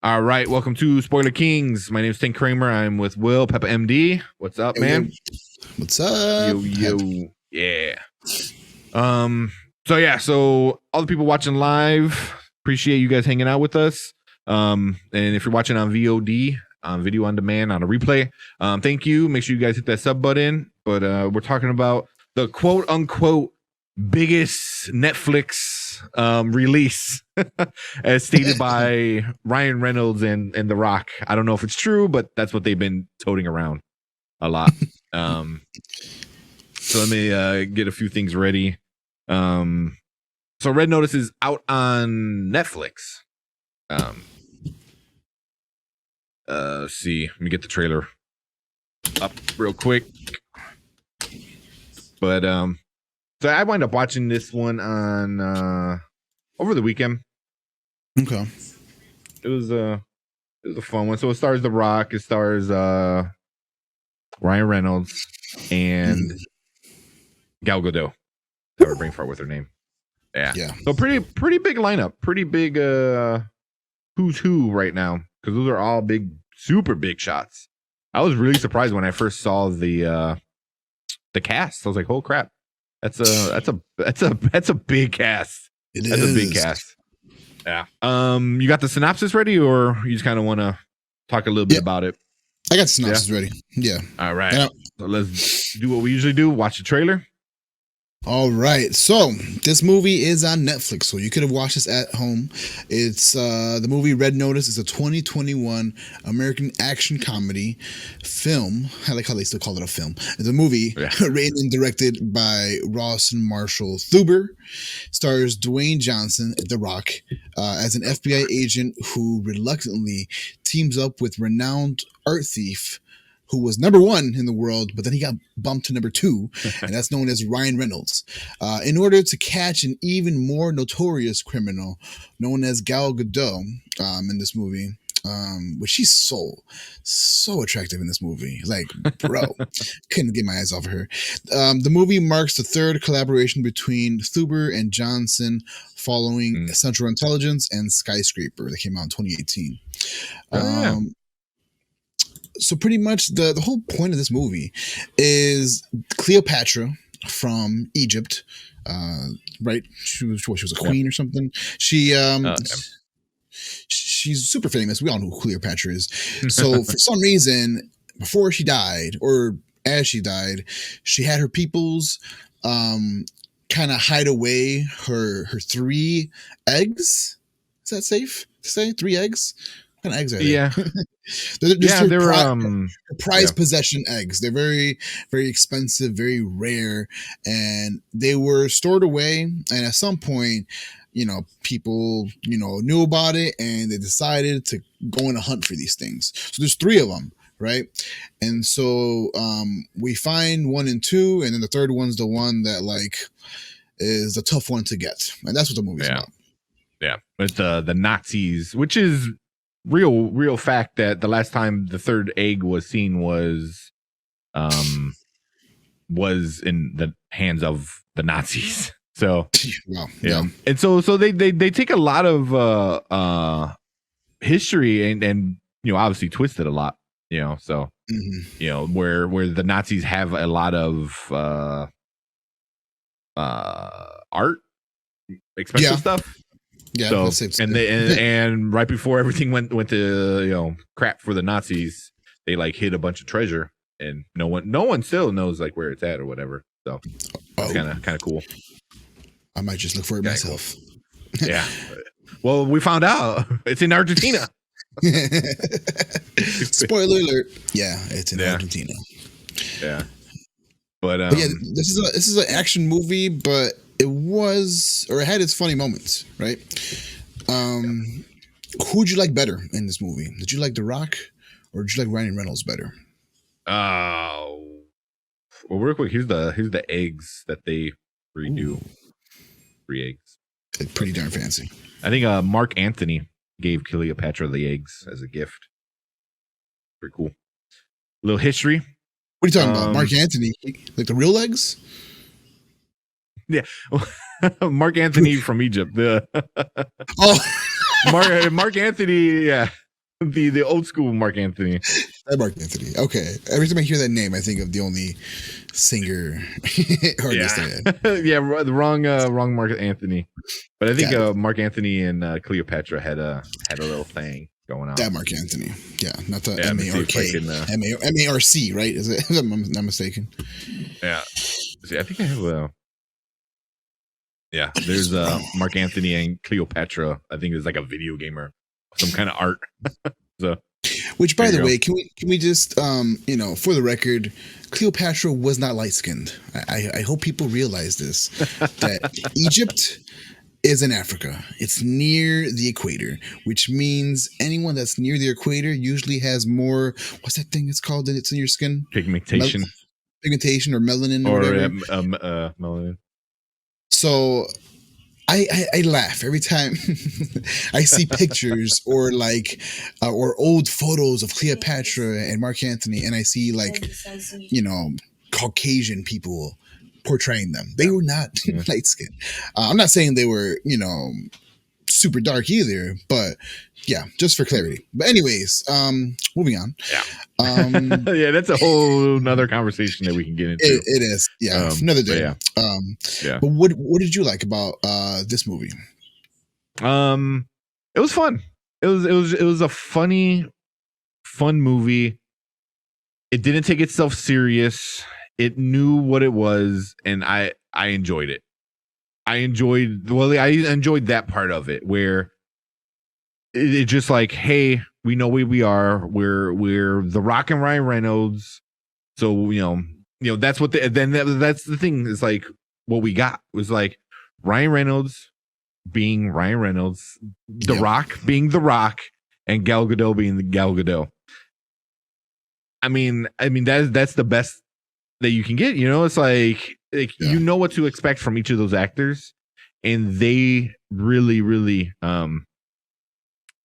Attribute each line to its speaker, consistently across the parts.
Speaker 1: All right, welcome to Spoiler Kings. My name is Tim Kramer. I'm with Will Peppa MD. What's up, man?
Speaker 2: What's up?
Speaker 1: Yo. Yeah. So all the people watching live, appreciate you guys hanging out with us. And if you're watching on VOD, on video on demand, on a replay, thank you. Make sure you guys hit that sub button. But we're talking about the quote unquote biggest Netflix release as stated by Ryan Reynolds and The Rock. I don't know if it's true, but that's what they've been toting around a lot. So let me get a few things ready. So Red Notice is out on Netflix. Let's see. Let me get the trailer up real quick. But so I wound up watching this one on over the weekend.
Speaker 2: Okay.
Speaker 1: It was a fun one. So it stars The Rock, it stars Ryan Reynolds and Gal Gadot. Have her brain fart with her name. Yeah. So pretty big lineup. Pretty big who's who right now. Because those are all big, super big shots. I was really surprised when I first saw the cast. I was like, "Oh crap, that's a big cast. That's a big cast." Yeah. You got the synopsis ready, or you just kind of want to talk a little bit about it?
Speaker 2: I got the synopsis ready. Yeah.
Speaker 1: All right. So let's do what we usually do. Watch the trailer.
Speaker 2: All right. So this movie is on Netflix, so you could have watched this at home. It's the movie Red Notice. It's a 2021 American action comedy film. I like how they still call it a film. It's a movie written and directed by Ross and Marshall Thuber. Stars Dwayne Johnson, The Rock, as an FBI agent who reluctantly teams up with renowned art thief who was number one in the world, but then he got bumped to number two, and that's known as Ryan Reynolds, in order to catch an even more notorious criminal known as Gal Gadot in this movie, which she's so attractive in this movie. Like, bro, couldn't get my eyes off of her. The movie marks the third collaboration between Thuber and Johnson following Central Intelligence and Skyscraper that came out in 2018. So pretty much the whole point of this movie is Cleopatra from Egypt, right? She was a queen or something. She's super famous. We all know who Cleopatra is. So for some reason, before she died, or as she died, she had her peoples kind of hide away her 3 eggs. Is that safe to say? 3 eggs? What kind of eggs are they?
Speaker 1: Yeah.
Speaker 2: they're prized possession eggs. They're very, very expensive, very rare, and they were stored away. And at some point, people, knew about it, and they decided to go on a hunt for these things. So there's 3 of them, right? And so we find 1 and 2, and then the third one's the one that is the tough one to get, and that's what the movie's about.
Speaker 1: Yeah, with the Nazis, which is real fact that the last time the 3rd egg was seen was in the hands of the Nazis. So and so they take a lot of history and obviously twist it a lot, so where the Nazis have a lot of art, expensive stuff. Yeah, so and right before everything went to crap for the Nazis, they hid a bunch of treasure, and no one still knows where it's at or whatever. So it's kind of cool.
Speaker 2: I might just look for it myself.
Speaker 1: Cool. Yeah. Well, we found out it's in Argentina.
Speaker 2: Spoiler alert! Yeah, it's in Argentina.
Speaker 1: Yeah, but
Speaker 2: yeah, this is an action movie, but it had its funny moments, right? Who'd you like better in this movie? Did you like The Rock, or did you like Ryan Reynolds better?
Speaker 1: Oh, well, real quick, here's the eggs that they redo. 3 eggs.
Speaker 2: Pretty darn fancy.
Speaker 1: I think Mark Anthony gave Cleopatra the eggs as a gift. Pretty cool. A little history.
Speaker 2: What are you talking about? Mark Anthony, like the real eggs?
Speaker 1: Yeah, Mark Anthony from Egypt. Mark Anthony, yeah. the old school Mark Anthony.
Speaker 2: Mark Anthony. Okay. Every time I hear that name, I think of the only singer artist I had.
Speaker 1: Yeah, the wrong Mark Anthony. But I think
Speaker 2: Got it.
Speaker 1: Mark Anthony and Cleopatra had a little thing going on.
Speaker 2: That Mark Anthony. Yeah, not the
Speaker 1: Yeah, let me see if I
Speaker 2: M-A-R-K.
Speaker 1: can,
Speaker 2: M-A-R-C, right? Is it? If I'm not mistaken.
Speaker 1: Yeah. See, I think I have a. Yeah, there's Mark Anthony and Cleopatra. I think it's like a video game or some kind of art. So,
Speaker 2: which, by
Speaker 1: there you
Speaker 2: the
Speaker 1: go.
Speaker 2: way, can we just for the record, Cleopatra was not light skinned. I hope people realize this, that Egypt is in Africa. It's near the equator, which means anyone that's near the equator usually has more. What's that thing it's called? That it's in your skin?
Speaker 1: Pigmentation.
Speaker 2: Pigmentation or melanin or whatever.
Speaker 1: Melanin.
Speaker 2: So I laugh every time I see pictures or or old photos of Cleopatra and Mark Anthony, and I see Caucasian people portraying them. They were not light skinned. I'm not saying they were super dark either, but yeah, just for clarity. But anyways, moving on.
Speaker 1: Yeah.
Speaker 2: Yeah,
Speaker 1: that's a whole nother conversation that we can get into.
Speaker 2: It is. Yeah. Another day.
Speaker 1: Yeah.
Speaker 2: But what did you like about this movie?
Speaker 1: It was fun. It was a fun movie. It didn't take itself serious. It knew what it was, and I enjoyed it. I enjoyed that part of it where it just like, hey, we know where we are. We're The Rock and Ryan Reynolds. So, that's what that's the thing is like what we got was like Ryan Reynolds being Ryan Reynolds, The Rock being The Rock, and Gal Gadot being the Gal Gadot. I mean that's the best that you can get, it's like you know what to expect from each of those actors, and they really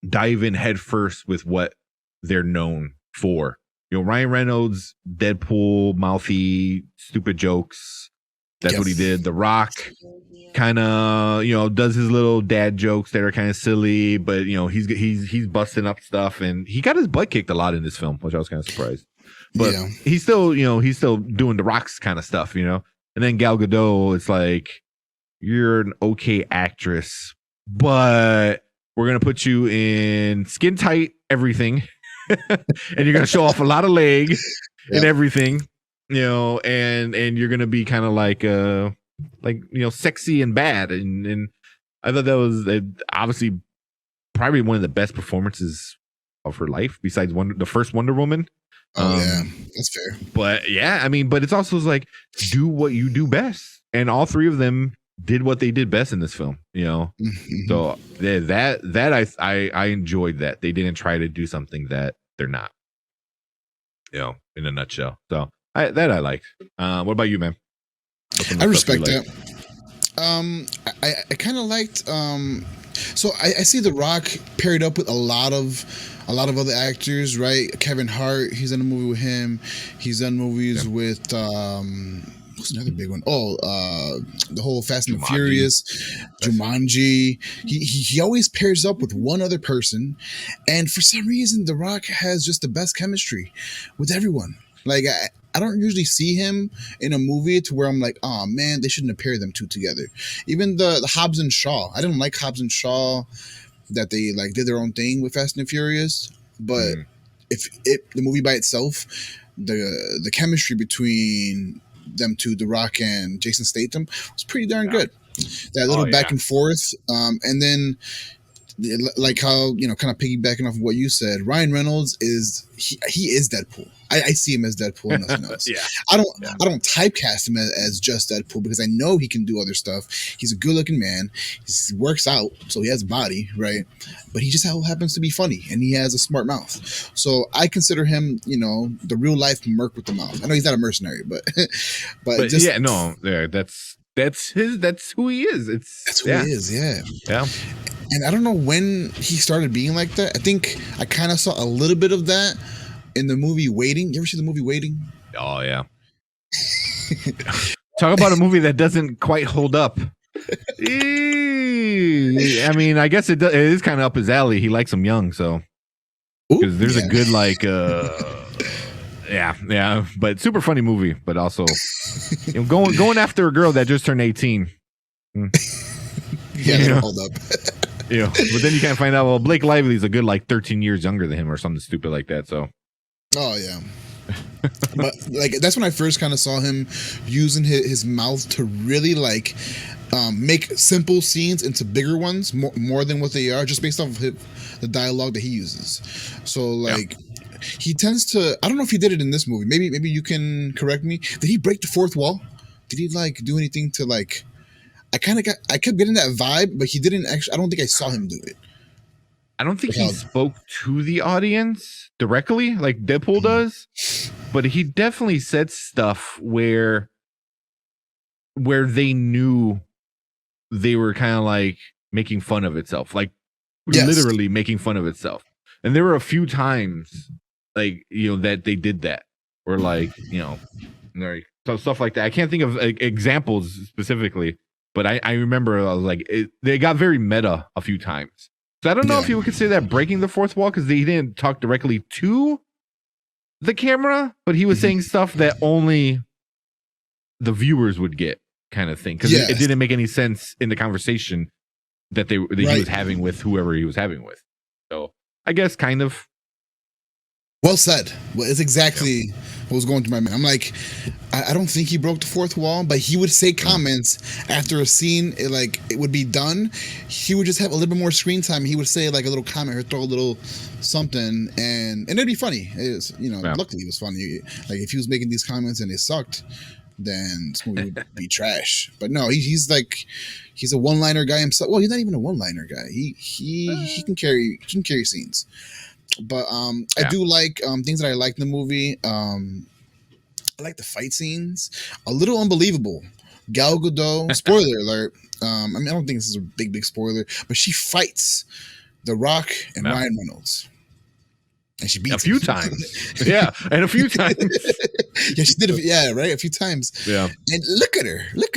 Speaker 1: dive in head first with what they're known for. Ryan Reynolds, Deadpool, mouthy, stupid jokes. That's what he did. The Rock kind of, does his little dad jokes that are kind of silly, but he's busting up stuff, and he got his butt kicked a lot in this film, which I was kind of surprised. But he's still doing The Rock's kind of stuff, And then Gal Gadot, it's like, you're an okay actress, but we're gonna put you in skin tight everything, and you're gonna show off a lot of leg and everything, and you're gonna be kind of like sexy and bad, and I thought that was obviously probably one of the best performances of her life, besides the first Wonder Woman.
Speaker 2: Yeah, that's fair.
Speaker 1: But but it's also like, do what you do best, and all three of them did what they did best in this film,
Speaker 2: Mm-hmm.
Speaker 1: So that I enjoyed that they didn't try to do something that they're not, in a nutshell. So I liked. What about you, man?
Speaker 2: I respect that. I kind of liked. So I see The Rock paired up with a lot of other actors, right? Kevin Hart, he's in a movie with him. He's done movies with what's another big one? The whole Fast and Furious, Jumanji. He always pairs up with one other person, and for some reason, The Rock has just the best chemistry with everyone. Like I don't usually see him in a movie to where I'm like, oh man, they shouldn't have paired them two together. Even the Hobbs and Shaw, I didn't like Hobbs and Shaw that they did their own thing with Fast and Furious, but if the movie by itself, the chemistry between them two, The Rock and Jason Statham, was pretty darn good. That little back and forth, and then like how kind of piggybacking off of what you said, Ryan Reynolds is Deadpool. I see him as Deadpool and nothing else. I don't typecast him as just Deadpool because I know he can do other stuff. He's a good looking man. He works out, so he has a body, right? But he just happens to be funny, and he has a smart mouth. So I consider him, the real life merc with the mouth. I know he's not a mercenary, but just,
Speaker 1: that's who he is.
Speaker 2: That's who he is. Yeah. And I don't know when he started being like that. I think I kind of saw a little bit of that in the movie Waiting. You ever see the movie Waiting?
Speaker 1: Oh, yeah. Talk about a movie that doesn't quite hold up. I mean, I guess it is kind of up his alley. He likes them young, so. because there's a good like yeah, but super funny movie, but also going after a girl that just turned 18.
Speaker 2: Yeah, hold up.
Speaker 1: But then you can't find out. Well, Blake Lively's a good like 13 years younger than him or something stupid like that. So,
Speaker 2: oh yeah, but like that's when I first kind of saw him using his mouth to really like make simple scenes into bigger ones more than what they are, just based off of the dialogue that he uses. So like. He tends to. I don't know if he did it in this movie. Maybe you can correct me. Did he break the fourth wall? Did he like do anything to like? I kept getting that vibe, but he didn't actually. I don't think I saw him do it.
Speaker 1: I don't think he spoke to the audience directly like Deadpool does, but he definitely said stuff where they knew they were kind of like making fun of itself, like literally making fun of itself. And there were a few times like, that they did that, or like, so stuff like that. I can't think of examples specifically, but I remember I was like, they got very meta a few times. So I don't know if you would consider that breaking the fourth wall, because he didn't talk directly to the camera, but he was saying stuff that only the viewers would get, kind of thing, because it didn't make any sense in the conversation that he was having with whoever he was having with. So I guess kind of.
Speaker 2: Well said. Well, it's exactly what was going through my mind. I'm like, I don't think he broke the fourth wall, but he would say comments after a scene, it would be done. He would just have a little bit more screen time. He would say like a little comment or throw a little something, and it'd be funny. Luckily it was funny. Like if he was making these comments and it sucked, then this movie would be trash. But no, he's a one-liner guy himself. Well, he's not even a one-liner guy. He can carry scenes. But I do like things that I like in the movie. I like the fight scenes. A little unbelievable. Gal Gadot. Spoiler alert. I don't think this is a big spoiler, but she fights The Rock and Ryan Reynolds. And she beats
Speaker 1: a few times. Yeah, and a few times.
Speaker 2: Yeah, she did. Right, a few times.
Speaker 1: Yeah.
Speaker 2: And look at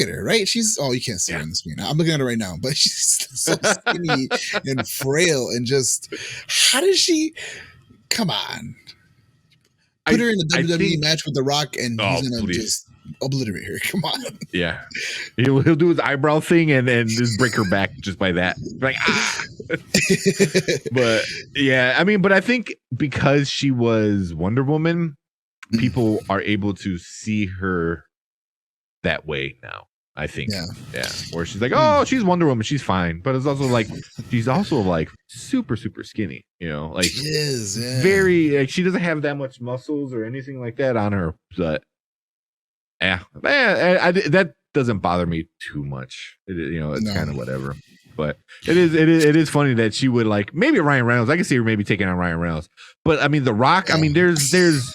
Speaker 2: her, right? She's you can't see her on the screen. I'm looking at her right now, but she's so skinny and frail, and just how does she? Come on, put her in a WWE match with The Rock, and he's gonna just obliterate her. Come on.
Speaker 1: Yeah, he'll do his eyebrow thing and just break her back just by that. Like But yeah, but I think because she was Wonder Woman, people are able to see her that way now. I think, where she's like, oh, she's Wonder Woman, she's fine, but it's also like she's also like super skinny, like she is very like she doesn't have that much muscles or anything like that on her, but that doesn't bother me too much. It's kind of whatever. But it is funny that she would like maybe Ryan Reynolds. I can see her maybe taking on Ryan Reynolds, but The Rock. There's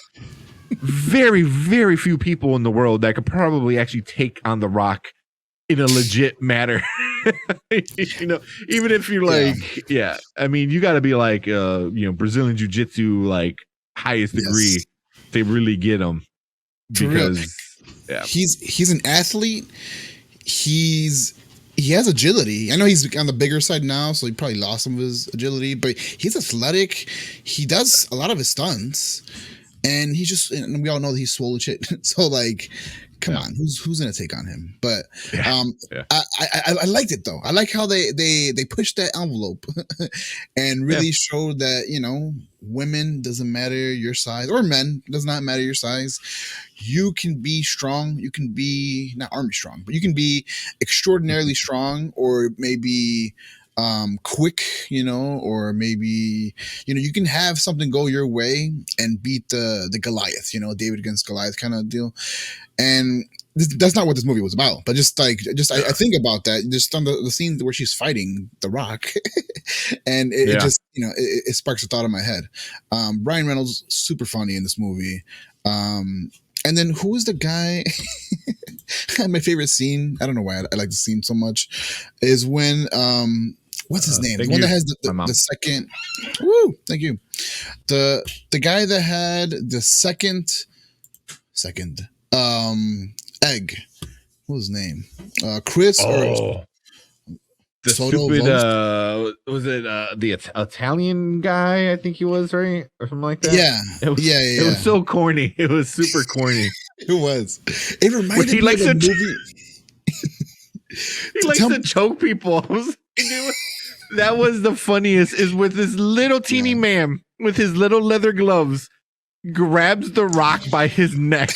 Speaker 1: very, very few people in the world that could probably actually take on The Rock in a legit manner. Even if you're like, you got to be like, Brazilian Jiu-Jitsu, like highest degree to really get him, because he's an athlete. He has agility. I know he's on the bigger side now, so he probably lost some of his agility, but he's athletic. He does a lot of his stunts. And and we all know that he's swollen shit. So like, come on, who's gonna take on him? But I liked it though. I like how they pushed that envelope and really showed that women, doesn't matter your size, or men, does not matter your size. You can be strong. You can be not army strong, but you can be extraordinarily strong, or maybe quick, or maybe you can have something go your way and beat the Goliath, David against Goliath kind of deal. And that's not what this movie was about, but I think about that just on the scene where she's fighting The Rock, and it just it sparks a thought in my head. Ryan Reynolds, super funny in this movie. And then who is the guy? My favorite scene, I don't know why I like the scene so much, is when what's his name? The one that has the second. Woo! Thank you. The guy that had the second egg. What was his name? Chris. Oh. the
Speaker 2: Soto
Speaker 1: stupid
Speaker 2: Vost?
Speaker 1: was it the Italian guy? I think he was, right, or something like that.
Speaker 2: Yeah,
Speaker 1: It was so corny. It was super corny.
Speaker 2: It was. It
Speaker 1: When
Speaker 2: reminded
Speaker 1: he
Speaker 2: me of
Speaker 1: likes
Speaker 2: a
Speaker 1: to
Speaker 2: movie.
Speaker 1: he likes to choke people. I was like, dude, that was the funniest. Is with this little teeny man with his little leather gloves grabs the Rock by his neck.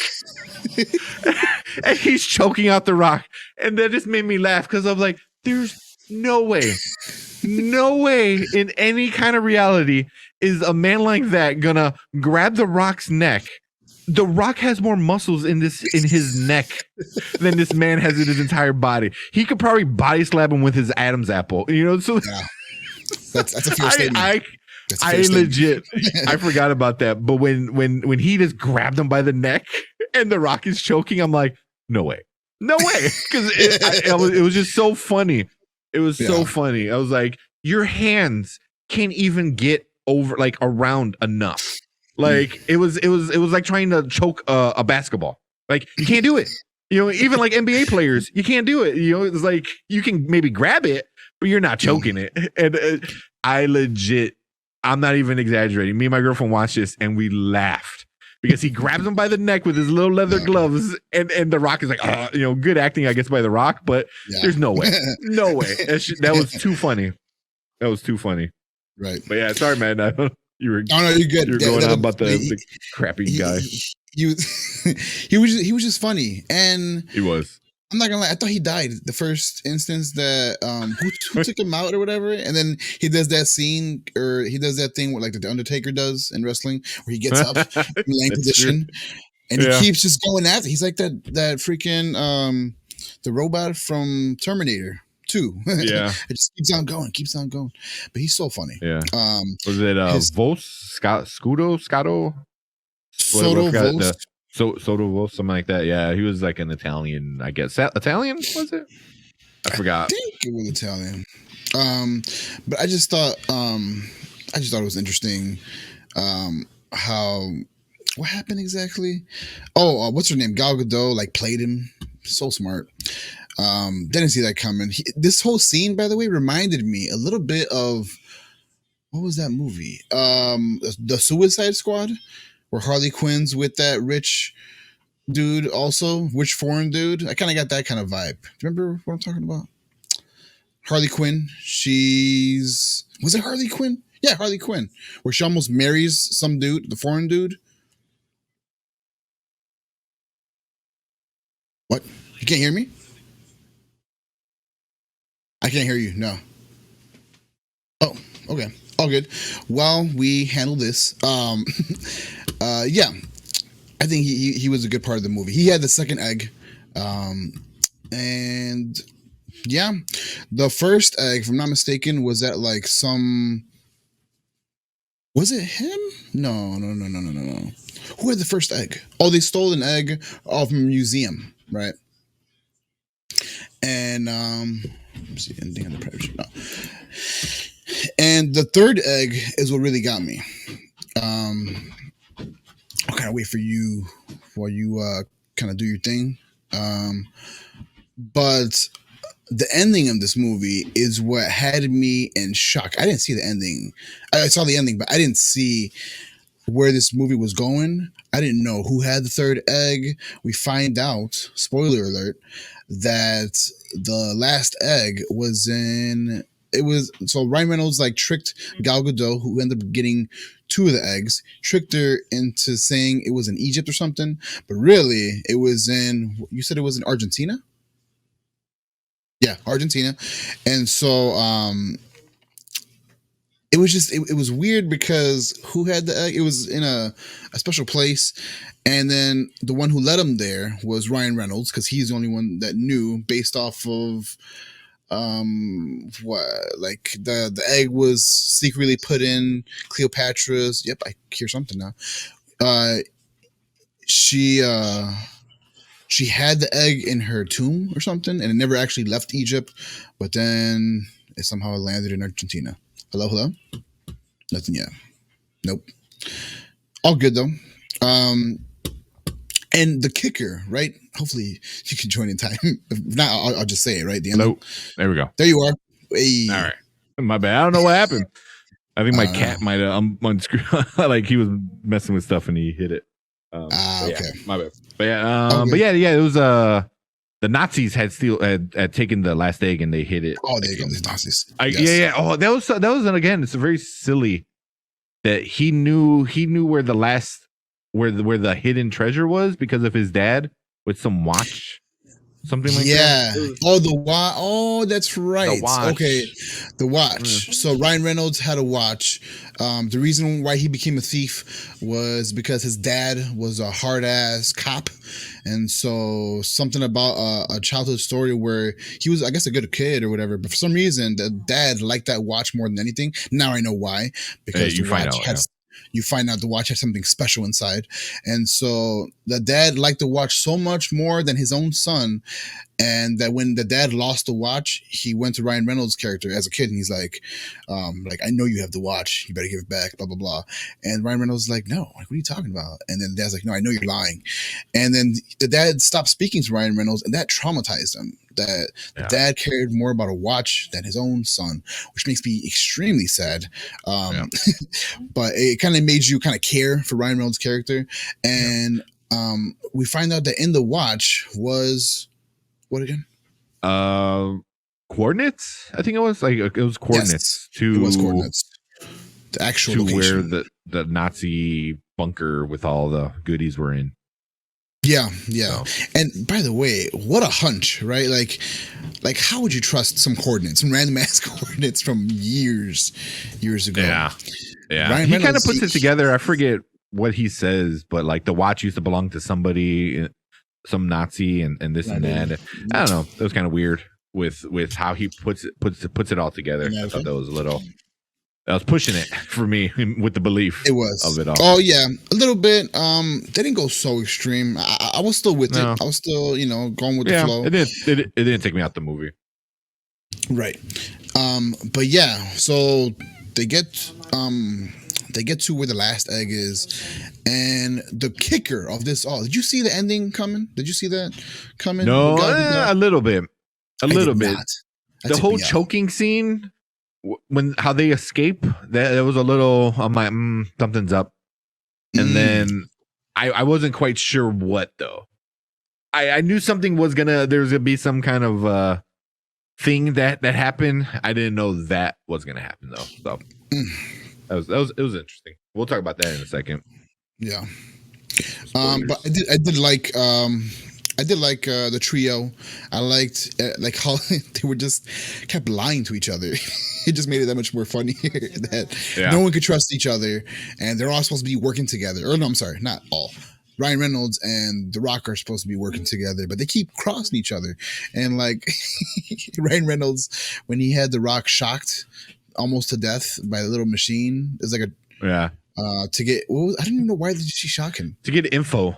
Speaker 1: And he's choking out the Rock, and that just made me laugh because I'm like, there's no way in any kind of reality is a man like that gonna grab the Rock's neck. The Rock has more muscles in his neck than this man has in his entire body. He could probably body slap him with his Adam's apple, you know. So
Speaker 2: that's a fair statement.
Speaker 1: I legit I forgot about that. But when he just grabbed him by the neck and the Rock is choking, I'm like, no way, because it was just so funny. It was so funny. I was like, your hands can't even get over like around enough. Like it was like trying to choke a basketball. Like you can't do it. You know, even like NBA players, you can't do it. You know, it's like you can maybe grab it, but you're not choking it. And I'm not even exaggerating. Me and my girlfriend watched this and we laughed because he grabs him by the neck with his little leather gloves, and the Rock is like, good acting, I guess, by the Rock, but there's no way, that was too funny. Right. But yeah, sorry, man. You're good. You're going on about the crappy guy.
Speaker 2: He was just funny, and
Speaker 1: he was.
Speaker 2: I'm not gonna lie. I thought he died the first instance that who took him out or whatever, and then he does that scene or he does that thing what like the Undertaker does in wrestling where he gets up in laying position and he keeps just going after. He's like that freaking the robot from Terminator 2.
Speaker 1: Yeah,
Speaker 2: it just keeps on going. But he's so funny.
Speaker 1: Yeah. Was it Scotto?
Speaker 2: Soto Vost?
Speaker 1: Soto Vost, something like that. Yeah, he was like an Italian, I guess. Italian, was it? I forgot.
Speaker 2: I think it was Italian. But I just thought it was interesting how what happened exactly. Oh, what's her name? Gal Gadot like played him. So smart. Didn't see that coming. This whole scene, by the way, reminded me a little bit of what was that movie? The Suicide Squad, where Harley Quinn's with that rich dude, also rich foreign dude. I kind of got that kind of vibe. Do you remember what I'm talking about? Harley Quinn. Was it Harley Quinn? Yeah, Harley Quinn, where she almost marries some dude, the foreign dude. What? You can't hear me? I can't hear you. No. Oh, okay. All good. While we handle this, yeah, I think he was a good part of the movie. He had the second egg, and yeah, the first egg, if I'm not mistaken, was at like some. Was it him? No. Who had the first egg? Oh, they stole an egg off a museum, right? And let's see, anything on the private? No. And the third egg is what really got me. I'll kind of wait for you while you kind of do your thing. But the ending of this movie is what had me in shock. I didn't see the ending. I saw the ending, but I didn't see where this movie was going. I didn't know who had the third egg. We find out, spoiler alert, that the last egg was in. It was so Ryan Reynolds like tricked Gal Gadot, who ended up getting 2 of the eggs, tricked her into saying it was in Egypt or something, but really it was in. You said it was in Argentina. Yeah, Argentina, and so it was just it was weird because who had the egg? It was in a special place, and then the one who led him there was Ryan Reynolds because he's the only one that knew based off of what like the egg was secretly put in Cleopatra's. Yep, I hear something now. She had the egg in her tomb or something, and it never actually left Egypt, but then it somehow landed in Argentina. Hello? Nothing yet. Nope. All good though. And the kicker, right? Hopefully you can join in time. If not, I'll just say it, right?
Speaker 1: Hello. There we go.
Speaker 2: There you are. Hey.
Speaker 1: All right, my bad. I don't know what happened. I think my
Speaker 2: I don't
Speaker 1: cat might have unscrewed. Like he was messing with stuff and he hit it.
Speaker 2: Okay.
Speaker 1: Yeah, my bad. But
Speaker 2: Okay.
Speaker 1: yeah. It was the Nazis had taken the last egg and they hit it.
Speaker 2: Oh, there
Speaker 1: like,
Speaker 2: you go. These Nazis.
Speaker 1: Yeah. Oh, that was and again. It's very silly that he knew where the last where the hidden treasure was because of his dad with some watch. Something like that.
Speaker 2: Yeah. Oh, the watch. Oh, that's right.
Speaker 1: The watch.
Speaker 2: Okay, the watch. So Ryan Reynolds had a watch. The reason why he became a thief was because his dad was a hard ass cop, and so something about a childhood story where he was, I guess, a good kid or whatever. But for some reason, the dad liked that watch more than anything. Now I know why. Because
Speaker 1: you
Speaker 2: the
Speaker 1: find
Speaker 2: watch
Speaker 1: out.
Speaker 2: has. You find out the watch has something special inside. And so the dad liked the watch so much more than his own son. And that when the dad lost the watch, he went to Ryan Reynolds' character as a kid and he's like, I know you have the watch. You better give it back, blah, blah, blah. And Ryan Reynolds is like, no, like, what are you talking about? And then the dad's like, no, I know you're lying. And then the dad stopped speaking to Ryan Reynolds and that traumatized him. That the dad cared more about a watch than his own son, which makes me extremely sad. But it kind of made you kind of care for Ryan Reynolds' character. And we find out that in the watch was what again?
Speaker 1: Coordinates. I think it was it was coordinates
Speaker 2: to. It was coordinates. The actual
Speaker 1: to
Speaker 2: location.
Speaker 1: where the Nazi bunker with all the goodies were in.
Speaker 2: Yeah. So. And by the way, what a hunch, right? Like how would you trust some coordinates, some random ass coordinates from years ago? Yeah.
Speaker 1: Ryan he kind of puts it together. I forget what he says, but like the watch used to belong to somebody, some Nazi, and this and that. I don't know. It was kind of weird with how he puts it all together. I thought that was a little. I was pushing it for me with the belief.
Speaker 2: It was
Speaker 1: of it all.
Speaker 2: Oh yeah, a little bit. They didn't go so extreme. I was still with it. I was still, going with the flow.
Speaker 1: It didn't take me out the movie.
Speaker 2: Right. But yeah, so they get to where the last egg is, and the kicker of this all. Did you see the ending coming? Did you see that coming?
Speaker 1: No, a little bit. A little bit. The whole choking scene. When how they escape, that was a little. I'm like, something's up, and then I wasn't quite sure what though. I knew something was there was gonna be some kind of thing that happened. I didn't know that was gonna happen though. So it was interesting. We'll talk about that in a second.
Speaker 2: Yeah, but I did like the trio. I liked like how they were just kept lying to each other. It just made it that much more funny that no one could trust each other, and they're all supposed to be working together. Or no, I'm sorry, not all. Ryan Reynolds and The Rock are supposed to be working together, but they keep crossing each other. And like Ryan Reynolds, when he had The Rock shocked almost to death by the little machine, it's like to get. I don't even know why did she shock him?
Speaker 1: To get info.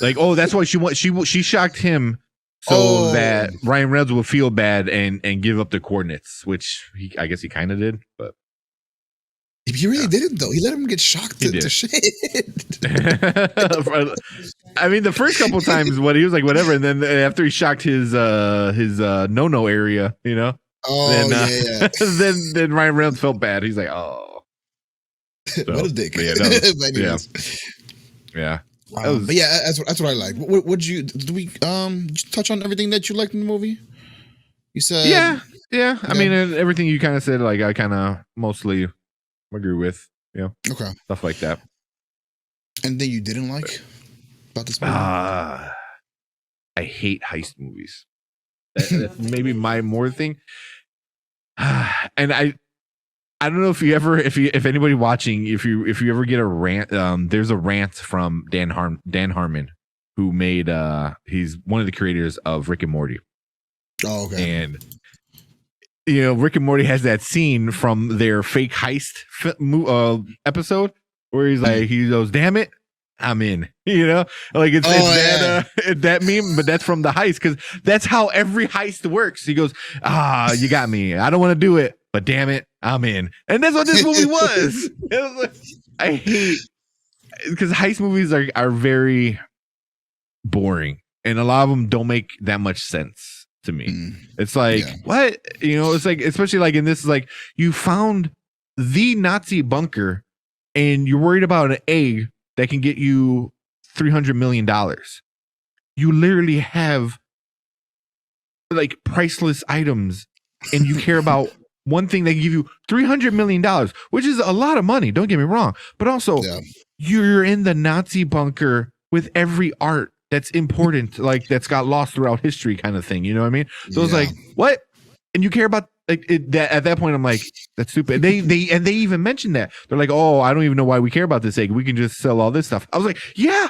Speaker 1: Like, that's why she shocked him so that Ryan Reynolds would feel bad and give up the coordinates, which I guess he kind of did, but
Speaker 2: he really didn't though. He let him get shocked to shit.
Speaker 1: I mean, the first couple times, he was like, whatever, and then after he shocked his no area, then then Ryan Reynolds felt bad. He's like, oh,
Speaker 2: so, what a dick.
Speaker 1: Yeah.
Speaker 2: But yeah, that's what I like. Did we touch on everything that you liked in the movie? You said
Speaker 1: yeah. I mean, everything you kind of said, like I kind of mostly agree with. Yeah.
Speaker 2: Okay.
Speaker 1: Stuff like that.
Speaker 2: And then you didn't like about this movie?
Speaker 1: I hate heist movies. That's maybe my more thing. And I don't know if anybody watching, if you ever get a rant, there's a rant from Dan Harmon, who made he's one of the creators of Rick and Morty.
Speaker 2: Oh, okay.
Speaker 1: And Rick and Morty has that scene from their fake heist episode where he goes, "Damn it, I'm in." Like it's that meme, but that's from the heist because that's how every heist works. He goes, you got me. I don't want to do it, but damn it, I'm in. And that's what this movie was. It was like, I hate because heist movies are very boring, and a lot of them don't make that much sense. to me.
Speaker 2: Mm.
Speaker 1: It's like,
Speaker 2: Yeah.
Speaker 1: what? You know, it's like, especially like in this, like you found the Nazi bunker and you're worried about an egg that can get you $300 million. You literally have like priceless items and you care about one thing that can give you $300 million, which is a lot of money. Don't get me wrong. But also, you're in the Nazi bunker with every art that's important, like that's got lost throughout history kind of thing. You know what I mean? So it's like, what? And you care about like it, that at that point, I'm like, that's stupid. They even mentioned that. They're like, oh, I don't even know why we care about this egg. We can just sell all this stuff. I was like, yeah.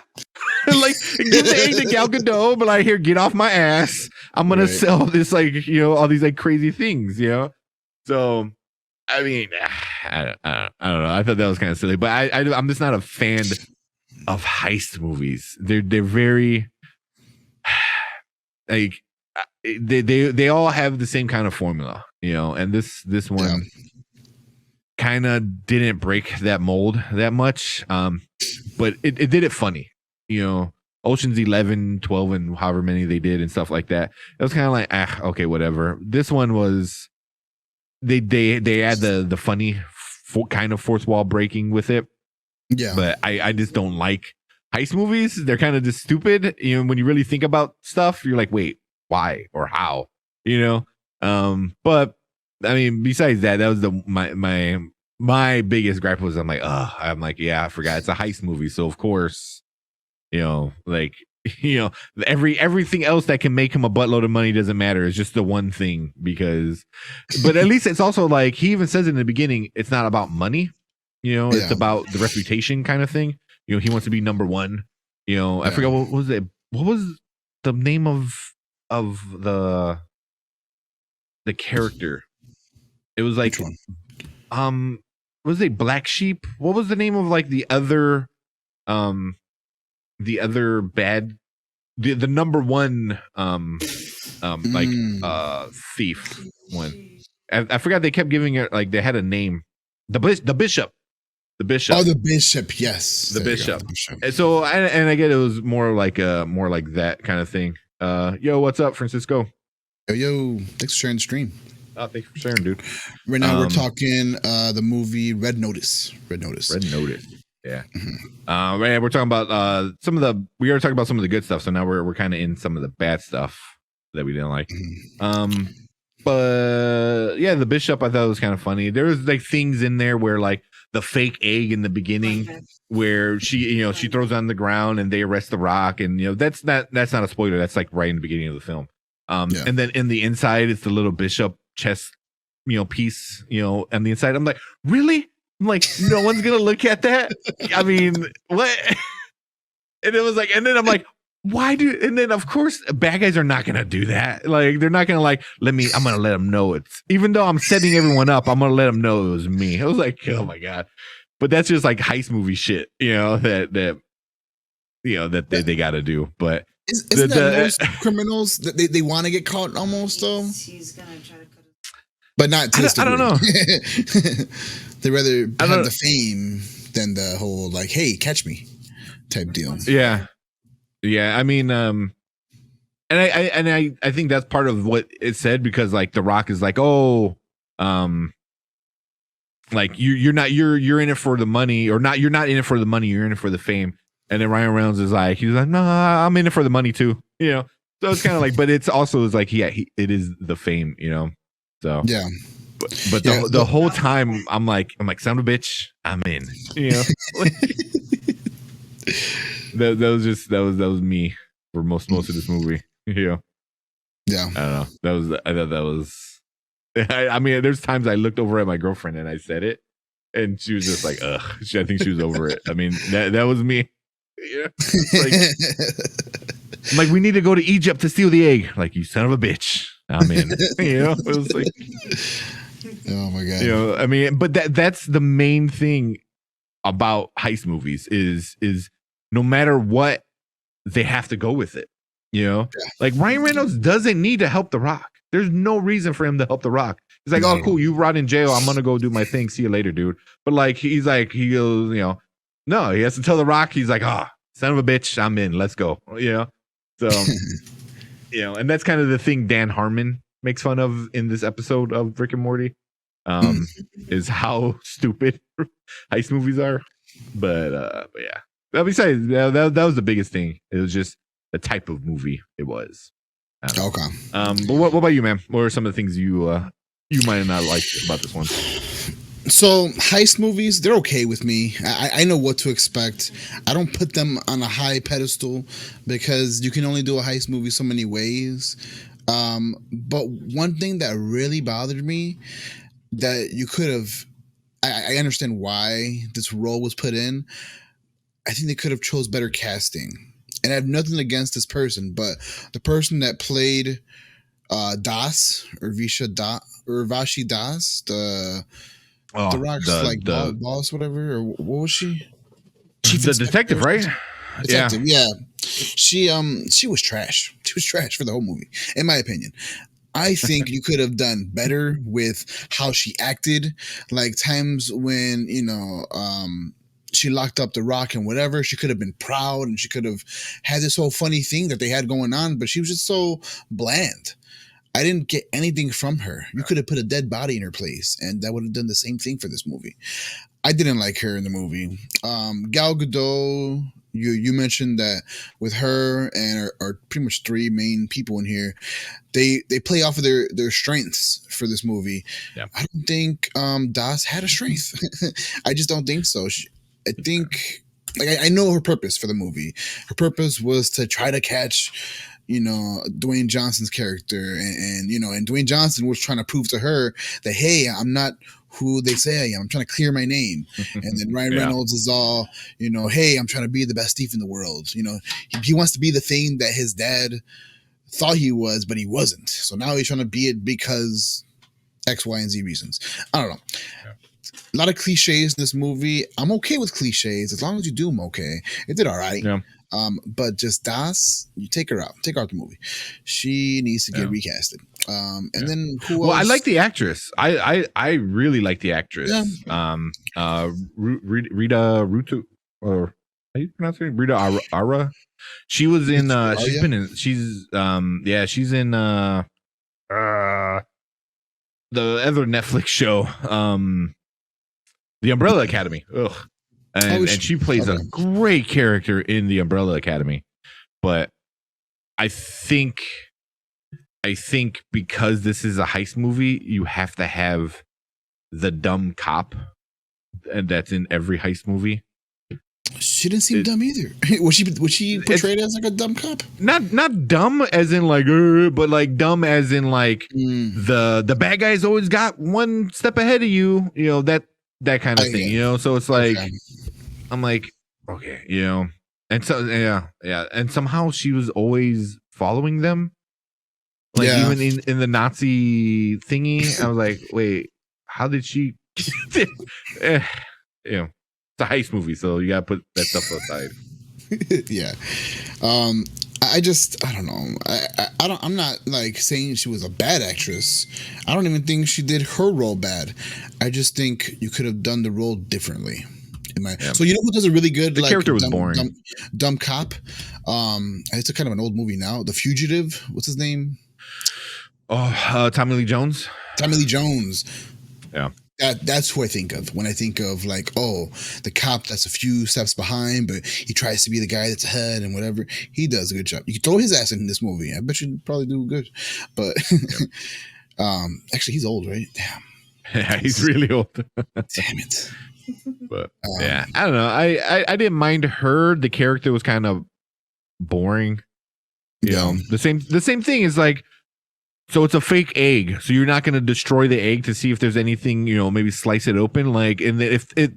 Speaker 1: Like give the egg to Gal Gadot, but like here, get off my ass. I'm gonna sell this, like, you know, all these like crazy things, you know. So I mean, I don't know. I thought that was kind of silly, but I'm just not a fan of heist movies. They're very like they all have the same kind of formula, you know. And this one kind of didn't break that mold that much, but it did it funny, you know. Ocean's 11, 12, and however many they did and stuff like that. It was kind of like, okay, whatever. This one was they add the funny kind of fourth wall breaking with it. Yeah, but I just don't like heist movies. They're kind of just stupid. You know, when you really think about stuff, you're like, wait, why or how? You know. But I mean, besides that, that was my biggest gripe was I'm like, yeah, I forgot it's a heist movie, so of course, you know, like, you know, everything else that can make him a buttload of money doesn't matter. It's just the one thing because, but at least it's also like he even says in the beginning, it's not about money. You know, it's about the reputation kind of thing. You know, he wants to be number one. You know, I forgot what was it. What was the name of the character? It was like, was it Black Sheep? What was the name of like the other bad, the number one thief one? I forgot. They kept giving it like they had a name. The bishop. The bishop.
Speaker 2: Oh, the bishop. Yes,
Speaker 1: the bishop. And so, and I get it was more like that kind of thing. Yo, what's up, Francisco?
Speaker 2: Yo, thanks for sharing the stream.
Speaker 1: Oh, thanks for sharing, dude.
Speaker 2: Right now we're talking the movie Red Notice. Red Notice.
Speaker 1: Yeah. Right. We're talking about we already talked about some of the good stuff, so now we're kind of in some of the bad stuff that we didn't like. But yeah, the bishop I thought was kind of funny. There was like things in there where like the fake egg in the beginning where she throws it on the ground and they arrest the Rock, and you know that's not a spoiler. That's like right in the beginning of the film. And then in the inside it's the little bishop chest, you know, piece, you know, on the inside. I'm like, really? I'm like, no one's gonna look at that. I mean, what? And it was like, and then I'm like, why and then of course bad guys are not gonna do that. Like they're not gonna like I'm gonna let them know it's, even though I'm setting everyone up, I'm gonna let them know it was me. I was like, oh my god. But that's just like heist movie shit, you know, that you know that they gotta do. But
Speaker 2: isn't that most criminals that they want to get caught almost though?
Speaker 3: She's gonna try to cut it.
Speaker 2: But not to
Speaker 1: I don't know.
Speaker 2: They rather have the fame than the whole like, hey, catch me type deal.
Speaker 1: Yeah. I mean, and I think that's part of what it said, because like The Rock is like, oh, like you're in it for the money, or not, you're not in it for the money, you're in it for the fame. And then Ryan Reynolds is like, he's like, no, I'm in it for the money too, you know. So it's kind of like, but it's also is like, yeah, it is the fame, you know. So yeah, but the whole time I'm like, son of a bitch, I'm in, you know. that was me for most of this movie, you know. Yeah, I don't know. I thought that was. I mean, there's times I looked over at my girlfriend and I said it, and she was just like, ugh. I think she was over it. I mean, that was me. Yeah, like we need to go to Egypt to steal the egg. Like, you son of a bitch, I'm in. You know, it was like,
Speaker 2: oh my god.
Speaker 1: You know, I mean, but that's the main thing about heist movies is no matter what, they have to go with it. You know, like Ryan Reynolds doesn't need to help The Rock. There's no reason for him to help The Rock. He's like, oh, cool, you rot in jail. I'm gonna go do my thing. See you later, dude. But like, he goes, you know. No, he has to tell The Rock. He's like, oh, son of a bitch, I'm in. Let's go. You know, so And that's kind of the thing Dan Harmon makes fun of in this episode of Rick and Morty, is how stupid heist movies are. But yeah. But besides, that was the biggest thing. It was just the type of movie it was.
Speaker 2: Okay.
Speaker 1: But what about you, man? What are some of the things you might not like about this one?
Speaker 2: So heist movies, they're okay with me. I know what to expect. I don't put them on a high pedestal because you can only do a heist movie so many ways. But one thing that really bothered me that you could have, I understand why this role was put in. I think they could have chose better casting. And I have nothing against this person, but the person that played Das or Vashi Das, the Rock's boss, whatever, or what was she?
Speaker 1: Chief the detective, right?
Speaker 2: Detective, yeah. She was trash. She was trash for the whole movie, in my opinion. I think you could have done better with how she acted. Like times when, she locked up the Rock and whatever, she could have been proud and she could have had this whole funny thing that they had going on, but she was just so bland. I didn't get anything from her. You could have put a dead body in her place, and that would have done the same thing for this movie. I didn't like her in the movie. Gal Gadot, you mentioned that with her and our pretty much three main people in here, they play off of their strengths for this movie.
Speaker 1: Yeah.
Speaker 2: I don't think Das had a strength. I just don't think so. I think, I know her purpose for the movie. Her purpose was to try to catch, Dwayne Johnson's character, and Dwayne Johnson was trying to prove to her that, hey, I'm not who they say I am. I'm trying to clear my name. And then Ryan Reynolds is all, hey, I'm trying to be the best thief in the world. He wants to be the thing that his dad thought he was, but he wasn't. So now he's trying to be it because X, Y, and Z reasons. I don't know. Yeah. A lot of cliches in this movie. I'm okay with cliches as long as you do them okay. It did all right. Yeah. But just Das, you take her out the movie. She needs to get recasted. And then who else?
Speaker 1: Well, I like the actress. I really like the actress. Yeah. Rita Rutu, or how do you pronounce it? Rita Ara. She was in. She's been in. She's she's in the other Netflix show. The Umbrella Academy. Ugh. And she plays a great character in the Umbrella Academy. But I think because this is a heist movie, you have to have the dumb cop, and that's in every heist movie.
Speaker 2: She didn't seem dumb either. Was she portrayed as like a dumb cop?
Speaker 1: Not dumb as in like, but like dumb as in like the bad guy's always got one step ahead of you. That kind of thing. So it's like. Okay. I'm like, okay, and so and somehow she was always following them, like even in the Nazi thingy. I was like, wait, how did she? It's a heist movie, so you gotta put that stuff aside.
Speaker 2: Yeah, I don't know. I'm not like saying she was a bad actress. I don't even think she did her role bad. I just think you could have done the role differently. So who does a really good
Speaker 1: character was boring.
Speaker 2: Dumb cop? It's a kind of an old movie now. The Fugitive. What's his name?
Speaker 1: Oh, Tommy Lee Jones.
Speaker 2: Tommy Lee Jones.
Speaker 1: Yeah.
Speaker 2: That's who I think of when I think of like, the cop that's a few steps behind, but he tries to be the guy that's ahead and whatever. He does a good job. You can throw his ass in this movie. I bet you'd probably do good. But actually, he's old, right? Damn.
Speaker 1: Yeah, he's really old.
Speaker 2: Damn it.
Speaker 1: But I don't know. I didn't mind her. The character was kind of boring. The same thing is like, so it's a fake egg. So you're not going to destroy the egg to see if there's anything, maybe slice it open. Like, and if it,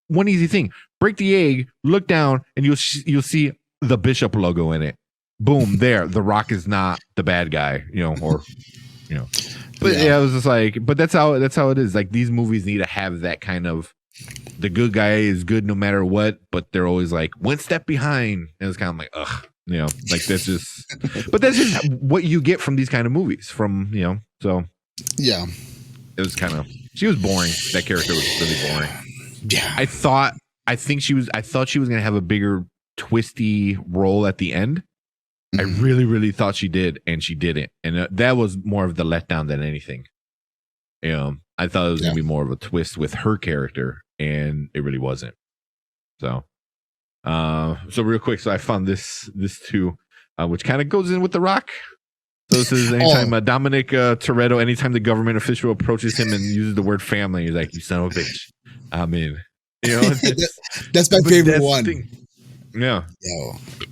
Speaker 1: one easy thing, break the egg, look down, and you'll see the Bishop logo in it. Boom, there. The Rock is not the bad guy, But it was just like, but that's how it is. Like these movies need to have that kind of. The good guy is good no matter what, but they're always like one step behind, and it's kind of like, ugh, like that's just. But that's just what you get from these kind of movies. So
Speaker 2: yeah,
Speaker 1: it was kind of. She was boring. That character was really boring.
Speaker 2: Yeah,
Speaker 1: I thought she was gonna have a bigger twisty role at the end, I really, really thought she did, and she didn't. And that was more of the letdown than anything. I thought it was going to be more of a twist with her character, and it really wasn't. So real quick, so I found this too, which kind of goes in with The Rock. So this is anytime Dominic Toretto, anytime the government official approaches him and uses the word family, he's like, "You son of a bitch, I'm in."
Speaker 2: That's my favorite one.
Speaker 1: Yeah,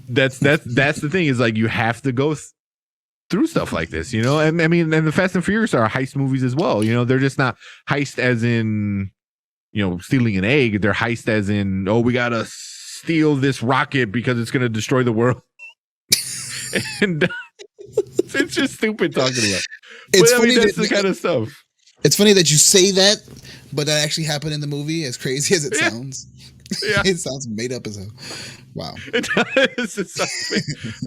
Speaker 1: that's the thing is like you have to go through stuff like this, and I mean, and the Fast and Furious are heist movies as well. They're just not heist as in stealing an egg. They're heist as in, oh, we gotta steal this rocket because it's gonna destroy the world. And it's just stupid talking about. It's funny that's the kind of stuff.
Speaker 2: It's funny that you say that, but that actually happened in the movie. As crazy as it sounds, it sounds made up as hell. Wow, it
Speaker 1: does.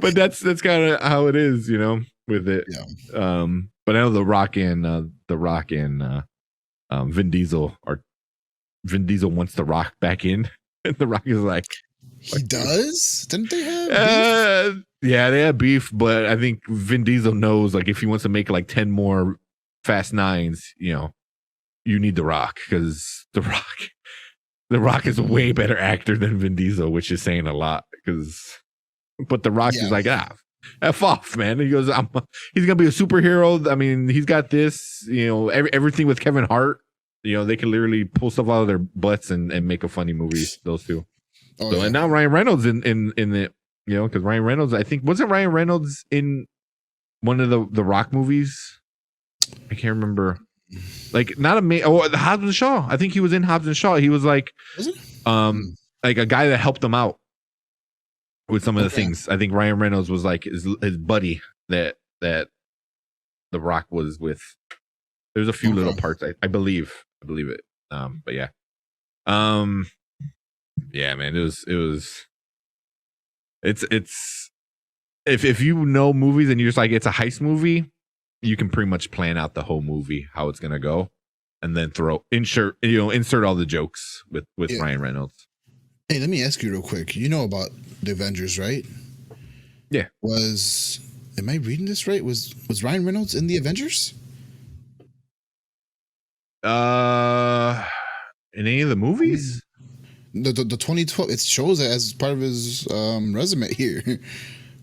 Speaker 1: But that's kind of how it is, with it. Yeah. But I know The Rock and Vin Diesel wants The Rock back in, and The Rock is like,
Speaker 2: he does? Didn't they have beef?
Speaker 1: Yeah, they have beef, but I think Vin Diesel knows, like, if he wants to make like 10 more Fast Nines, you need The Rock, because The Rock is a way better actor than Vin Diesel, which is saying a lot. But The Rock is like, F off, man. He goes, he's gonna be a superhero. I mean, he's got this, everything with Kevin Hart. They can literally pull stuff out of their butts and make a funny movie. Those two. And now Ryan Reynolds in the, because Ryan Reynolds, I think, wasn't Ryan Reynolds in one of the Rock movies? I can't remember. Like, not Hobbs and Shaw. I think he was in Hobbs and Shaw. He was like, like a guy that helped him out with some of the things. I think Ryan Reynolds was like his buddy that The Rock was with. There's a few little parts. I believe it. But yeah. Yeah, man, it's if you know movies and you're just like, it's a heist movie, you can pretty much plan out the whole movie, how it's gonna go, and then insert all the jokes with Ryan Reynolds.
Speaker 2: Hey, let me ask you real quick. You know about the Avengers, right?
Speaker 1: Yeah.
Speaker 2: Am I reading this right? Was Ryan Reynolds in the Avengers?
Speaker 1: In any of the movies?
Speaker 2: The 2012, it shows it as part of his resume here.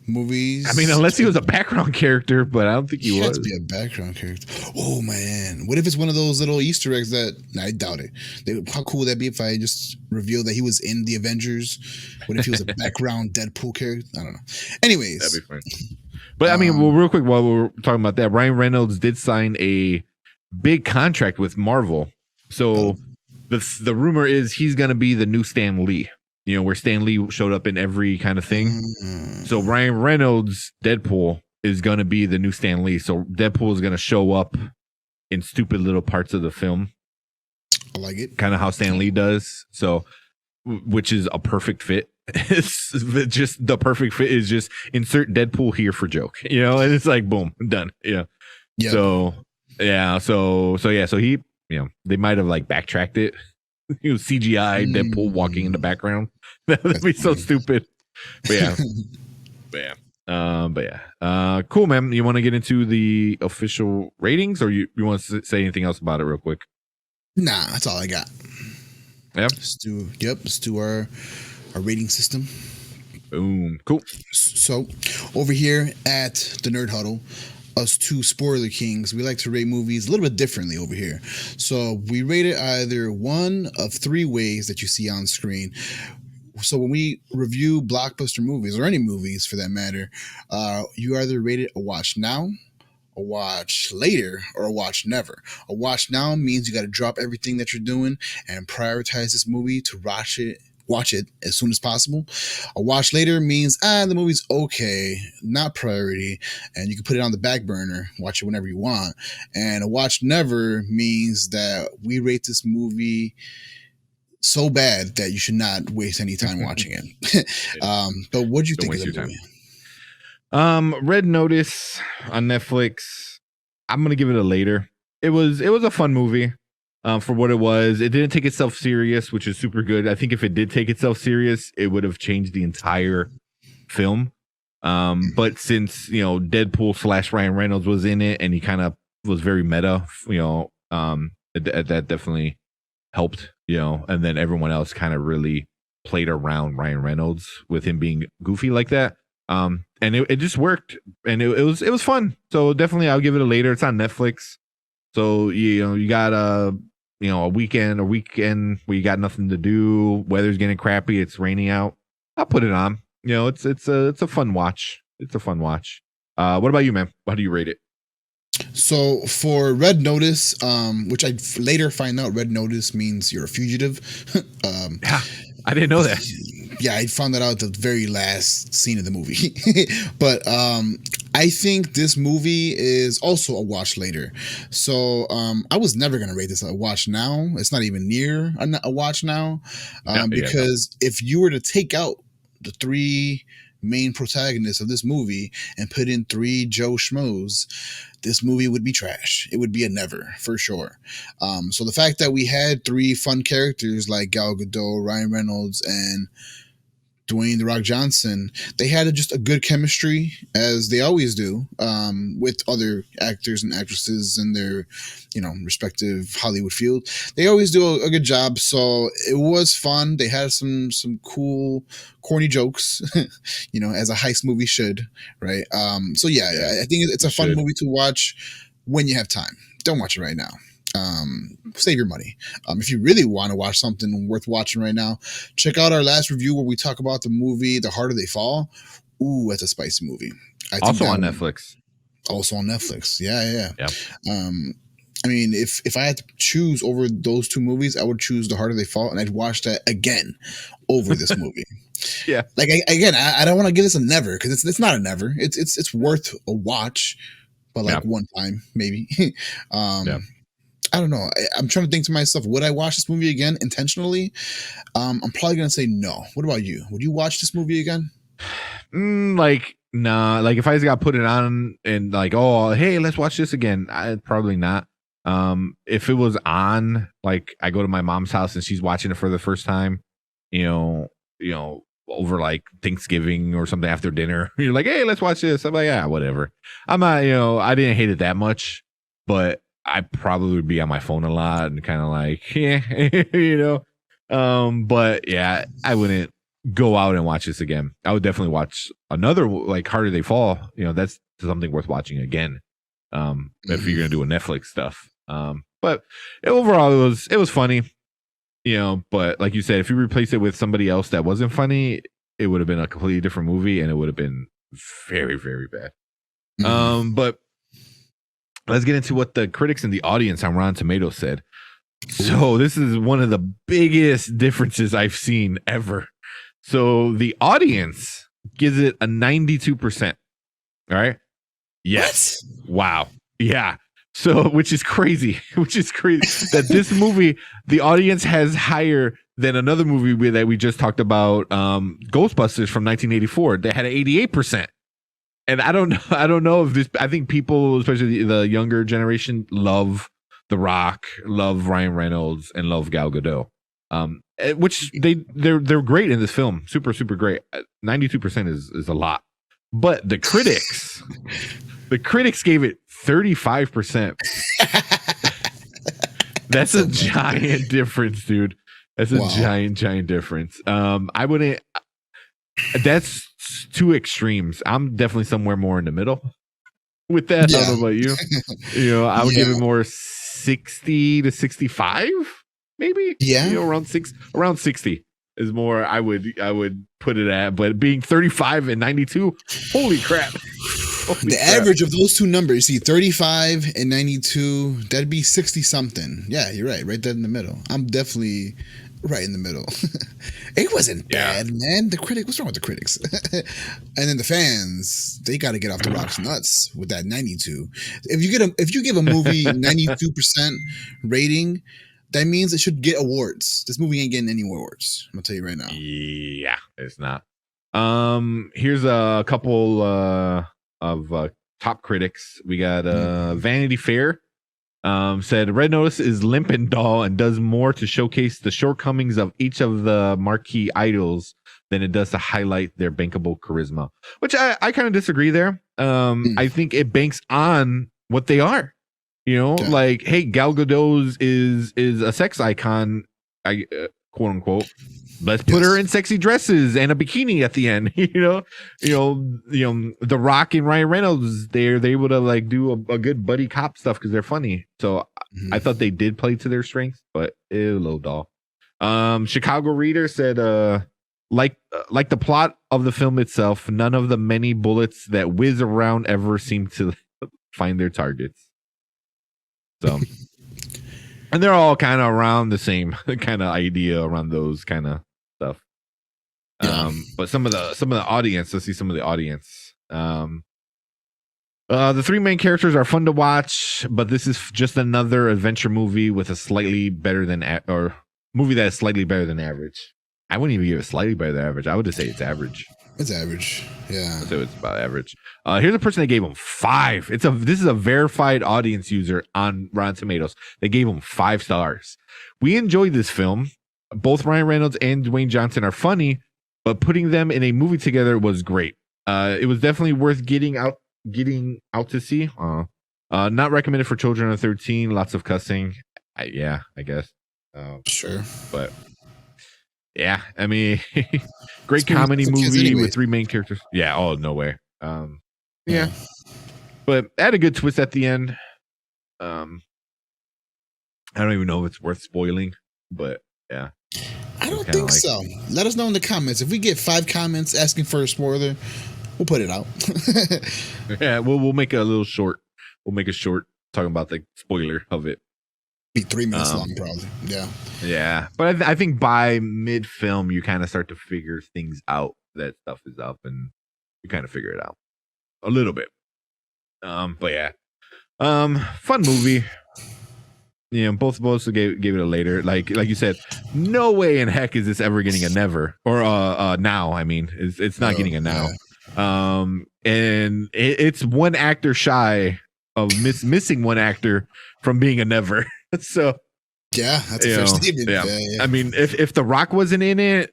Speaker 2: Movies. I
Speaker 1: mean, unless he was a background character, but I don't think he was.
Speaker 2: Has to be a background character. Oh man, what if it's one of those little Easter eggs that? I doubt it. How cool would that be if I just revealed that he was in the Avengers? What if he was a background Deadpool character? I don't know. Anyways,
Speaker 1: that'd be fun. But I mean, well, real quick, while we're talking about that, Ryan Reynolds did sign a big contract with Marvel, so. The rumor is he's going to be the new Stan Lee, where Stan Lee showed up in every kind of thing. So Ryan Reynolds' Deadpool is going to be the new Stan Lee. So Deadpool is going to show up in stupid little parts of the film.
Speaker 2: I like it.
Speaker 1: Kind of how Stan Lee does. So, which is a perfect fit. It's just the perfect fit is just insert Deadpool here for joke, and it's like, boom, done. Yeah. So he, they might have like backtracked it. CGI Deadpool walking in the background. That'd be so stupid. But yeah. Cool, man. You want to get into the official ratings, or you want to say anything else about it real quick?
Speaker 2: Nah, that's all I got.
Speaker 1: Yeah.
Speaker 2: Let's do our rating system.
Speaker 1: Boom. Cool.
Speaker 2: So over here at the Nerd Huddle, us two spoiler kings, we like to rate movies a little bit differently over here. So we rate it either one of three ways that you see on screen. So when we review blockbuster movies, or any movies for that matter, you either rate it a watch now, a watch later, or a watch never. A watch now means you got to drop everything that you're doing and prioritize this movie to watch it as soon as possible. A watch later means the movie's okay, not priority, and you can put it on the back burner, watch it whenever you want. And a watch never means that we rate this movie so bad that you should not waste any time watching it. But what do you think of the movie?
Speaker 1: Red Notice on Netflix. I'm gonna give it a later. It was a fun movie. For what it was. It didn't take itself serious, which is super good. I think if it did take itself serious, it would have changed the entire film. But since Deadpool / Ryan Reynolds was in it, and he kind of was very meta, that definitely helped, and then everyone else kind of really played around Ryan Reynolds with him being goofy like that. And it just worked, and it was fun. So definitely I'll give it a later. It's on Netflix. So you got a weekend where you got nothing to do, weather's getting crappy, it's raining out. I'll put it on. It's a fun watch. It's a fun watch. What about you, man? How do you rate it?
Speaker 2: So for Red Notice, which I later find out Red Notice means you're a fugitive.
Speaker 1: Yeah, I didn't know that.
Speaker 2: Yeah, I found that out at the very last scene of the movie. But I think this movie is also a watch later. So I was never going to rate this a watch now. It's not even near a watch now. Because if you were to take out the three main protagonists of this movie and put in three Joe Schmoes, this movie would be trash. It would be a never, for sure. So the fact that we had three fun characters like Gal Gadot, Ryan Reynolds, and Dwayne "The Rock" Johnson, they had just a good chemistry, as they always do, with other actors and actresses in their, respective Hollywood field. They always do a good job. So it was fun. They had some cool, corny jokes, as a heist movie should, right? So yeah, I think it's a fun movie to watch when you have time. Don't watch it right now. Save your money. If you really want to watch something worth watching right now, check out our last review where we talk about the movie The Harder They Fall. Ooh, that's a spicy movie.
Speaker 1: Also on Netflix.
Speaker 2: Also on Netflix. Yeah. I mean, if I had to choose over those two movies, I would choose The Harder They Fall, and I'd watch that again over this movie.
Speaker 1: Yeah.
Speaker 2: Like I don't want to give this a never, because it's not a never. It's worth a watch, but like one time maybe. I don't know. I'm trying to think to myself, would I watch this movie again intentionally? I'm probably going to say no. What about you? Would you watch this movie again?
Speaker 1: Nah. Like if I just got put it on and like, oh, hey, let's watch this again. I'd probably not. If it was on, like I go to my mom's house and she's watching it for the first time, over like Thanksgiving or something after dinner, you're like, hey, let's watch this. I'm like, yeah, whatever. I'm not, I didn't hate it that much, but I probably would be on my phone a lot and kind of like, but yeah, I wouldn't go out and watch this again. I would definitely watch another, like Harder They Fall. That's something worth watching again. If you're going to do a Netflix stuff. But overall it was funny, but like you said, if you replace it with somebody else that wasn't funny, it would have been a completely different movie and it would have been very, very bad. But let's get into what the critics and the audience on Rotten Tomatoes said. So this is one of the biggest differences I've seen ever. So the audience gives it a 92%. All right. Yes. What? Wow. Yeah. So, which is crazy that this movie, the audience has higher than another movie that we just talked about, Ghostbusters from 1984. They had an 88%. And I don't know if this, I think people, especially the younger generation, love The Rock, love Ryan Reynolds, and love Gal Gadot. Which they're great in this film. Super, super great. 92% is a lot. But the critics gave it 35%. That's a giant difference, dude. That's a giant difference. I wouldn't. That's two extremes. I'm definitely somewhere more in the middle with that. Yeah. I don't know about you. I would give it more 60 to 65, maybe.
Speaker 2: Yeah,
Speaker 1: around 60 is more. I would put it at. But being 35 and 92, holy crap!
Speaker 2: The average of those two numbers, see, 35 and 92, that'd be 60 something. Yeah, you're right there in the middle. I'm definitely right in the middle. It wasn't bad, man. The critic, what's wrong with the critics? And then the fans, they got to get off the rocks nuts with that 92. If you give a movie 92% rating, that means it should get awards. This movie ain't getting any awards. I'm gonna tell you right now.
Speaker 1: Yeah, it's not. Here's a couple of top critics. We got Vanity Fair. Said Red Notice is limp and dull and does more to showcase the shortcomings of each of the marquee idols than it does to highlight their bankable charisma, which I kind of disagree there. I think it banks on what they are. You know, like, hey, Gal Gadot is a sex icon, quote unquote. Let's put her in sexy dresses and a bikini at the end. You know, The Rock and Ryan Reynolds, they're able to like do a good buddy cop stuff because they're funny. So I thought they did play to their strengths, but low doll. Chicago Reader said, like the plot of the film itself, none of the many bullets that whiz around ever seem to find their targets. So, and they're all kind of around the same kind of idea around those kind of stuff. But some of the audience, let's see some of the audience. The three main characters are fun to watch, but this is just another adventure movie with a slightly better than movie that is slightly better than average. I wouldn't even give it slightly better than average. I would just say it's average.
Speaker 2: It's average. Yeah.
Speaker 1: So it's about average. Here's a person that gave him 5. This is a verified audience user on Rotten Tomatoes. They gave him 5 stars. We enjoyed this film. Both Ryan Reynolds and Dwayne Johnson are funny, but putting them in a movie together was great. It was definitely worth getting out to see. Not recommended for children under 13. Lots of cussing. I guess.
Speaker 2: Sure.
Speaker 1: But yeah, I mean, great comedy movie with 3 main characters. Yeah, no way. Yeah, but had a good twist at the end. I don't even know if it's worth spoiling, but yeah,
Speaker 2: I don't think so. Let us know in the comments if we get 5 comments asking for a spoiler. We'll put it out.
Speaker 1: Yeah, we'll make a little short. We'll make a short talking about the spoiler of it.
Speaker 2: Be 3 minutes long, probably.
Speaker 1: Yeah, but I think by mid film you kind of start to figure things out. That stuff is up, and you kind of figure it out a little bit. But yeah, fun movie. You know, both gave it a later. Like you said, no way in heck is this ever getting a never or now. I mean, it's not getting a now. Yeah. And it's one actor shy of missing one actor from being a never. So
Speaker 2: yeah, that's a fair statement.
Speaker 1: Yeah. I mean, if The Rock wasn't in it,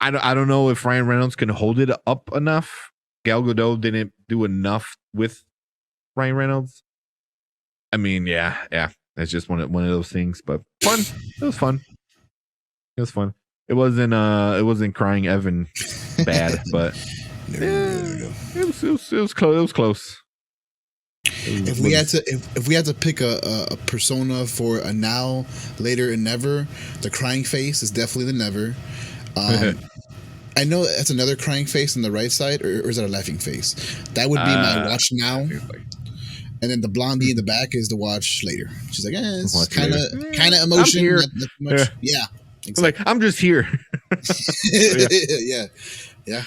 Speaker 1: I don't know if Ryan Reynolds can hold it up enough. Gal Gadot didn't do enough with Ryan Reynolds. I mean, yeah, it's just one of those things. But fun. It was fun. It wasn't Crying Evan bad, but it was close. It was close.
Speaker 2: If we had to pick a persona for a now, later, and never, the crying face is definitely the never. I know that's another crying face on the right side, or is that a laughing face? That would be my watch now. And then the blondie in the back is the watch later. She's like, it's kind of emotion. Not much. Yeah.
Speaker 1: Exactly. Like, I'm just here. Yeah.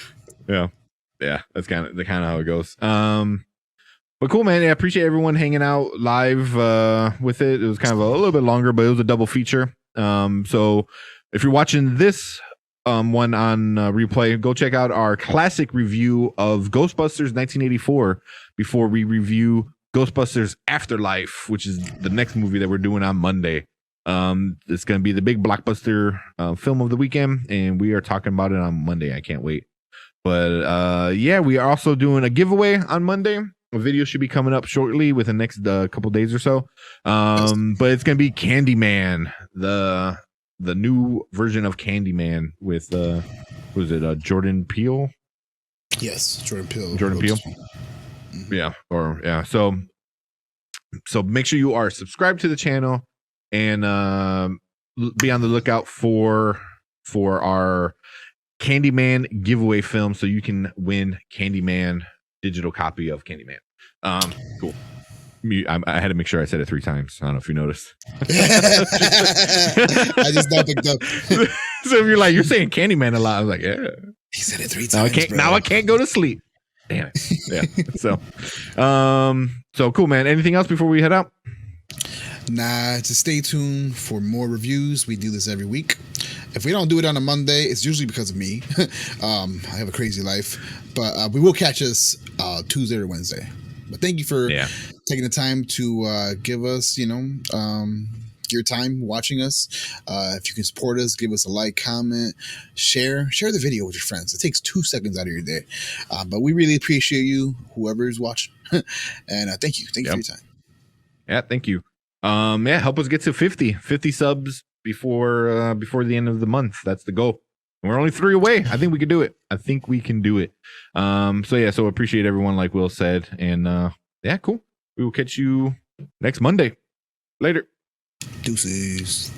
Speaker 1: That's kind of how it goes. But cool, man. I appreciate everyone hanging out live with it. It was kind of a little bit longer, but it was a double feature. So if you're watching this one on replay, go check out our classic review of Ghostbusters 1984 before we review Ghostbusters Afterlife, which is the next movie that we're doing on Monday. It's going to be the big blockbuster film of the weekend, and we are talking about it on Monday. I can't wait. But we are also doing a giveaway on Monday. A video should be coming up shortly within the next couple days or so. But it's going to be Candyman, the new version of Candyman with was it Jordan Peele?
Speaker 2: Yes, Jordan Peele.
Speaker 1: Mm-hmm. Yeah. So make sure you are subscribed to the channel and be on the lookout for our Candyman giveaway film, so you can win Candyman digital copy of Candyman. Cool. I had to make sure I said it 3 times. I don't know if you noticed.
Speaker 2: I just not picked up.
Speaker 1: So if you're like, you're saying Candyman a lot, I was like, yeah.
Speaker 2: He said it 3 times.
Speaker 1: Now I can't go to sleep. Damn it. Yeah. So cool, man. Anything else before we head out?
Speaker 2: Nah, just stay tuned for more reviews. We do this every week. If we don't do it on a Monday, it's usually because of me. I have a crazy life, but we will catch us Tuesday or Wednesday. But thank you for taking the time to give us, your time watching us. If you can support us, give us a like, comment, share the video with your friends. It takes 2 seconds out of your day, but we really appreciate you, whoever is watching. And thank you for your time.
Speaker 1: Yeah, thank you. Help us get to 50 subs before the end of the month. That's the goal. We're only 3 away. I think we can do it. So appreciate everyone, like Will said. And cool. We will catch you next Monday. Later.
Speaker 2: Deuces.